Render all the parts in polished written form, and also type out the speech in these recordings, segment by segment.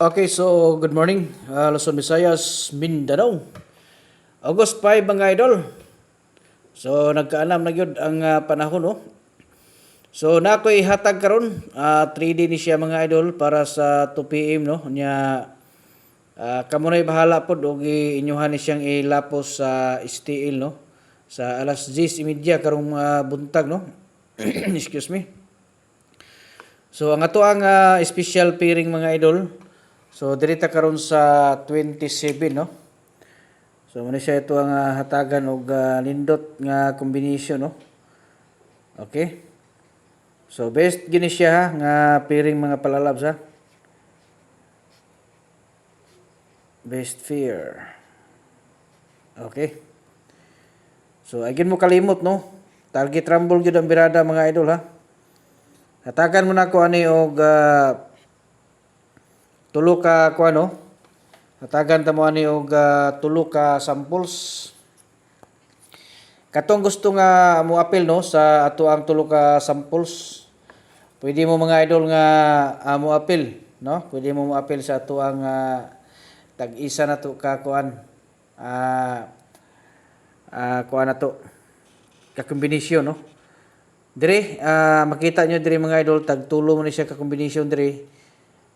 Okay, so good morning, Luzon, Visayas, Mindanao. August 5 mga idol. So nagkaanam na gyud ang panahon no. So nakoy hatag karon 3D ni siya mga idol para sa 2 PM no. Nya kamo nay bahala pod og inyuhan ni siyang ilapos sa STL no. Sa alas 10:30 karong buntag no. Excuse me. So ang ato ang special pairing mga idol. So dirita karon sa 27 no. So muna siya ito ang hatagan og nindot nga combination no. Okay. So best gini siya nga pairing mga palalabs ha. Best pair. Okay. So again mo kalimot no. Target rumble gyud ang birada mga idol ha. Hatagan mo na ko ani og tulo ka kuano. Hatagan ta mo ani og tulo ka samples. Katong gusto nga mo apil no sa ato ang tulo ka samples. Pwede mo mga idol nga mo apil no. Pwede mo apil sa ato ang tag-isa na to ka kuan. Kuan na to. Ka kombinasyon no. Dire makita nyo dire mga idol tagtulo mo ni siya ka kombinasyon dire.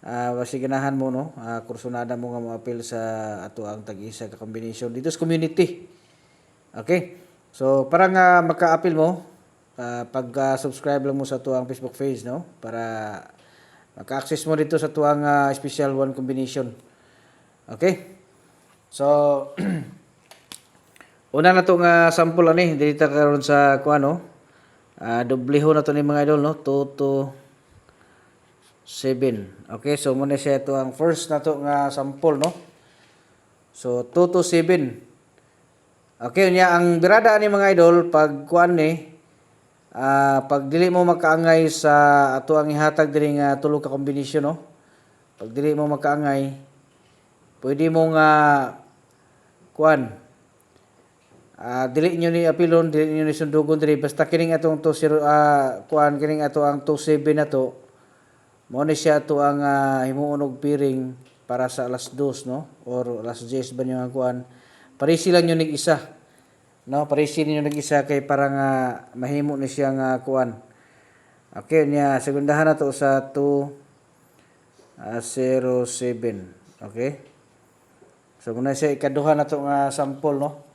Basi ganahan mo no, kursunada mo nga mo-appeal sa ato ang tag-isa ka combination dito sa community. Okay? So para nga maka-appeal mo, pag-subscribe lang mo sa ato ang Facebook page no para maka-access mo dito sa ato ang special one combination. Okay? So una na to nga sample ani dito karon sa kuano. Dobleho na to ni mga idol no, 2 to 7. Okay, so muna siya ito ang first na to nga sample no. So 2 to 7. Okay, unya ang birada ni mga idol pag kuan ni pag dili mo makaangay sa ato ang ihatag diri nga tulo ka kombinasyon no. Pag dili mo makaangay, pwede mo nga kuan dili nyo ni apilon, dili nyo ni sundugon diri basta kining atong 20 kuan kining ato ang 27 na to. Mo ni siya to ang himuon og piring para sa alas 2 no or alas 10 ba niyo ang kuan. Parisi lang yun isa. No, parisi niyo isa kay para nga mahimo ni siya nga kuan. Okay niya segundahan na to sa 207. Okay? So muna siya ikaduha na to nga sample no.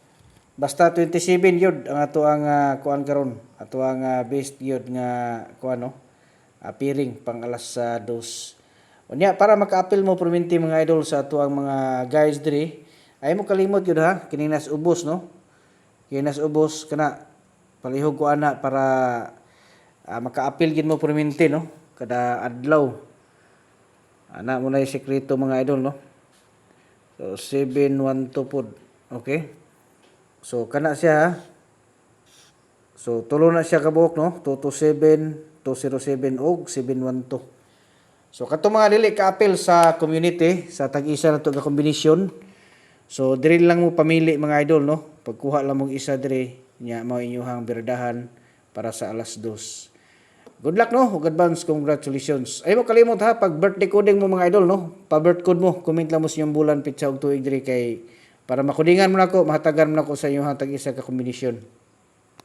Basta 27 yun ang ato ang kuan karon. Ato ang best yun nga kuan no. Piring pang alas 2. Unya para maka-appeal mo perminti mga idol sa ato ang mga guys diri, ay mo kalimot yun ha, kining nas ubos no. Kining nas ubos kana palihog ko ana para maka-appeal gid mo perminti no kada adlaw. Ana mo na yung sekreto mga idol no. So 712 pod. Okay? So kana siya ha. So tulo na siya kabuok no, 227 207 og 712. So kato mga dili ka-appeal sa community sa tag-isa na to nga kombinasyon. So diri lang mo pamili mga idol no. Pagkuha lang mong isa diri nya mao inyuhang birdahan para sa alas 2. Good luck no, ug advance congratulations. Ay mo kalimot ha pag birthday coding mo mga idol no. Pa-birth code mo, comment lang mo sa inyong bulan, pitsa ug tuig diri kay para makudingan mo nako, mahatagan mo nako sa inyong tag-isa ka kombinasyon.